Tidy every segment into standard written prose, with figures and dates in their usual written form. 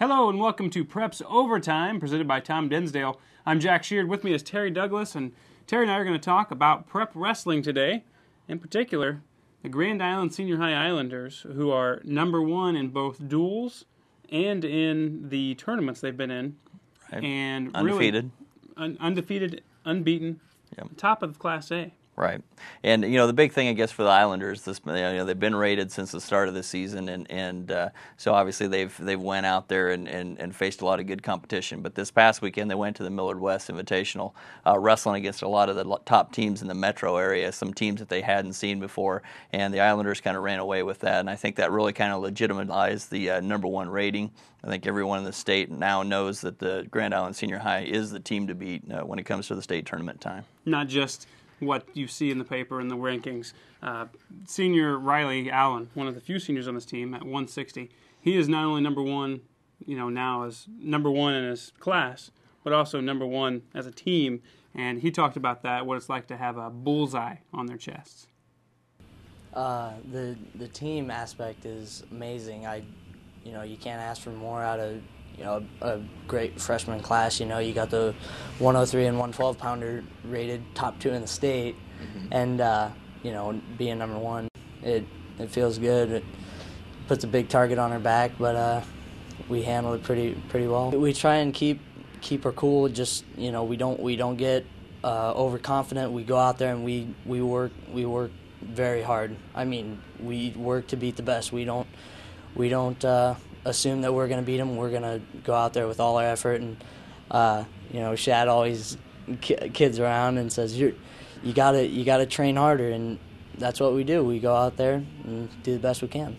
Hello and welcome to Prep's Overtime, presented by Tom Dinsdale. I'm Jack Sheard. With me is Terry Douglas, and Terry and I are going to talk about prep wrestling today. In particular, the Grand Island Senior High Islanders, who are #1 in both duels and in the tournaments they've been in. Right. And undefeated. Really undefeated, unbeaten, top of Class A. Right, and the big thing I guess for the Islanders, they've been rated since the start of the season, and so obviously they've went out there and faced a lot of good competition. But this past weekend they went to the Millard West Invitational, wrestling against a lot of the top teams in the metro area, some teams that they hadn't seen before, and the Islanders kind of ran away with that. And I think that really kind of legitimized the #1 rating. I think everyone in the state now knows that the Grand Island Senior High is the team to beat when it comes to the state tournament time. Not just what you see in the paper and the rankings. Senior Riley Allen, one of the few seniors on this team at 160, he is not only #1, now as #1 in his class, but also #1 as a team. And he talked about that, what it's like to have a bullseye on their chests. The team aspect is amazing. You can't ask for more out of a great freshman class. You got the 103 and 112 pounder rated top 2 in the state, and being #1, it feels good. It puts a big target on our back, but we handle it pretty well. We try and keep her cool. Just we don't get overconfident. We go out there and we work very hard. I mean, we work to beat the best. We don't assume that we're going to beat them. We're going to go out there with all our effort, and Shad always kids around and says you gotta train harder, and that's what we do. We go out there and do the best we can.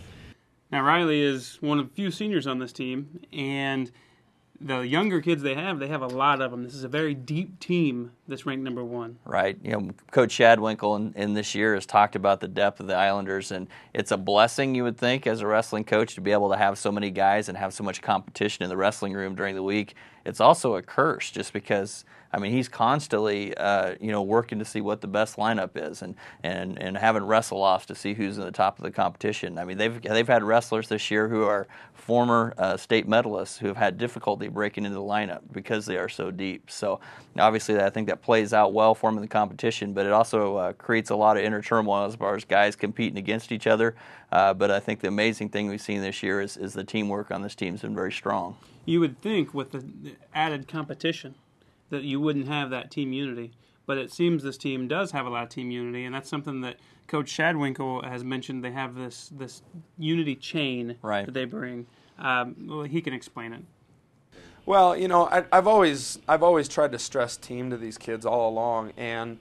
Now Riley is one of the few seniors on this team, and the younger kids they have a lot of them. This is a very deep team that's ranked #1. Right. Coach Shadwinkle in this year has talked about the depth of the Islanders, and it's a blessing, you would think, as a wrestling coach to be able to have so many guys and have so much competition in the wrestling room during the week. It's also a curse just because, he's constantly, working to see what the best lineup is and having wrestle-offs to see who's in the top of the competition. They've had wrestlers this year who are former state medalists who have had difficulty breaking into the lineup because they are so deep. So obviously I think that plays out well for them in the competition, but it also creates a lot of inner turmoil as far as guys competing against each other. But I think the amazing thing we've seen this year is the teamwork on this team has been very strong. You would think with the added competition that you wouldn't have that team unity, but it seems this team does have a lot of team unity, and that's something that Coach Shadwinkle has mentioned. They have this unity chain that they bring. He can explain it. Well, I've always tried to stress team to these kids all along, and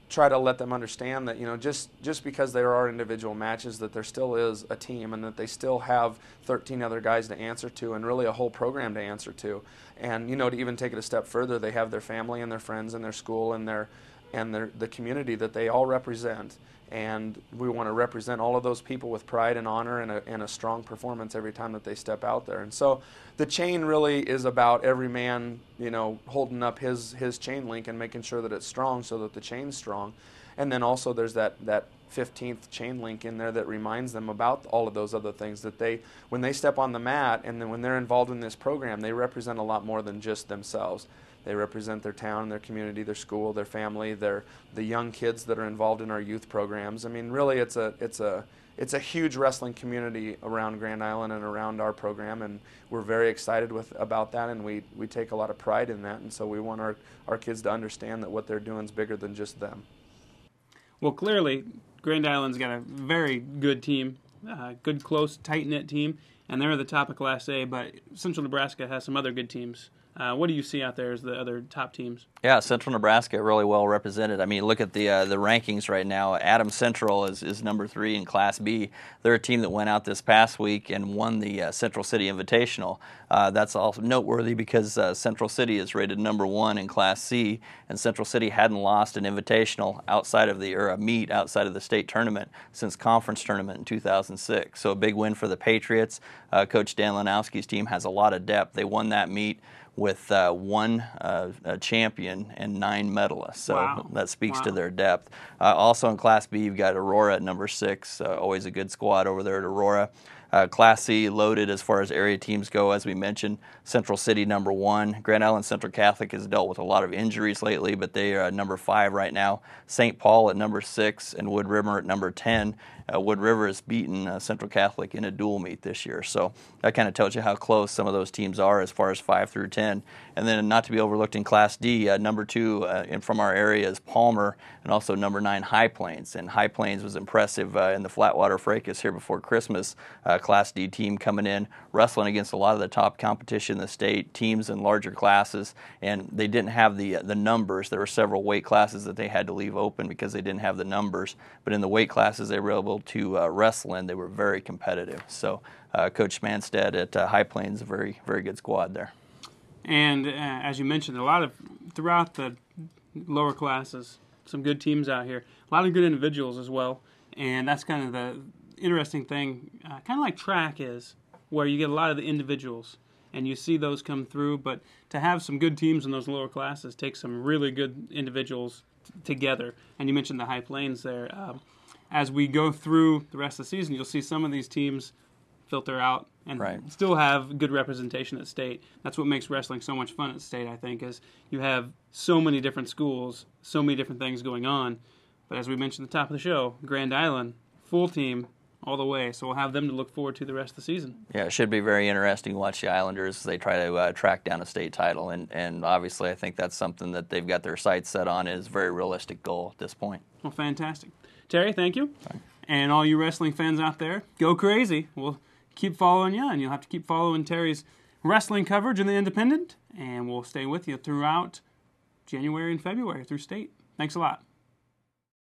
try to let them understand that just because there are individual matches, that there still is a team, and that they still have 13 other guys to answer to, and really a whole program to answer to. And to even take it a step further, they have their family and their friends and their school and the community that they all represent. And we want to represent all of those people with pride and honor and a strong performance every time that they step out there. And so the chain really is about every man, holding up his chain link and making sure that it's strong so that the chain's strong. And then also there's that 15th chain link in there that reminds them about all of those other things, that when they step on the mat and then when they're involved in this program, they represent a lot more than just themselves. They represent their town, their community, their school, their family, the young kids that are involved in our youth programs. Really, it's a huge wrestling community around Grand Island and around our program, and we're very excited about that, and we take a lot of pride in that. And so we want our kids to understand that what they're doing is bigger than just them. Well, clearly, Grand Island's got a very good team, good, close, tight-knit team, and they're at the top of Class A, but Central Nebraska has some other good teams. What do you see out there as the other top teams? Yeah, Central Nebraska really well represented. Look at the rankings right now. Adams Central is #3 in Class B. They're a team that went out this past week and won the Central City Invitational. That's also noteworthy because Central City is rated #1 in Class C, and Central City hadn't lost an invitational a meet outside of the state tournament since conference tournament in 2006. So a big win for the Patriots. Coach Dan Lanowski's team has a lot of depth. They won that meet with one champion and 9 medalists. So that speaks to their depth. Also in Class B, you've got Aurora at #6. Always a good squad over there at Aurora. Class C loaded as far as area teams go, as we mentioned. Central City number 1. Grand Island Central Catholic has dealt with a lot of injuries lately, but they are number 5 right now. St. Paul at number 6 and Wood River at number 10. Wood River has beaten Central Catholic in a dual meet this year, so that kind of tells you how close some of those teams are as far as 5 through 10. And then not to be overlooked in Class D, number 2 from our area is Palmer, and also number 9 High Plains. And High Plains was impressive in the Flatwater Fracas here before Christmas. Class D team coming in, wrestling against a lot of the top competition in the state, teams in larger classes, and they didn't have the numbers. There were several weight classes that they had to leave open because they didn't have the numbers, but in the weight classes they were able to wrestle in. They were very competitive. So Coach Smanstead at High Plains, a very, very good squad there. And as you mentioned, throughout the lower classes, some good teams out here, a lot of good individuals as well, and that's kind of the interesting thing, kind of like track is, where you get a lot of the individuals, and you see those come through, but to have some good teams in those lower classes takes some really good individuals together. And you mentioned the High Plains there. As we go through the rest of the season, you'll see some of these teams filter out and still have good representation at state. That's what makes wrestling so much fun at state, I think, is you have so many different schools, so many different things going on. But as we mentioned at the top of the show, Grand Island, full team, all the way. So we'll have them to look forward to the rest of the season. Yeah, it should be very interesting to watch the Islanders as they try to track down a state title. And obviously I think that's something that they've got their sights set on is a very realistic goal at this point. Well, fantastic. Terry, thank you. And all you wrestling fans out there, go crazy. We'll keep following you, and you'll have to keep following Terry's wrestling coverage in the Independent, and we'll stay with you throughout January and February through state. Thanks a lot.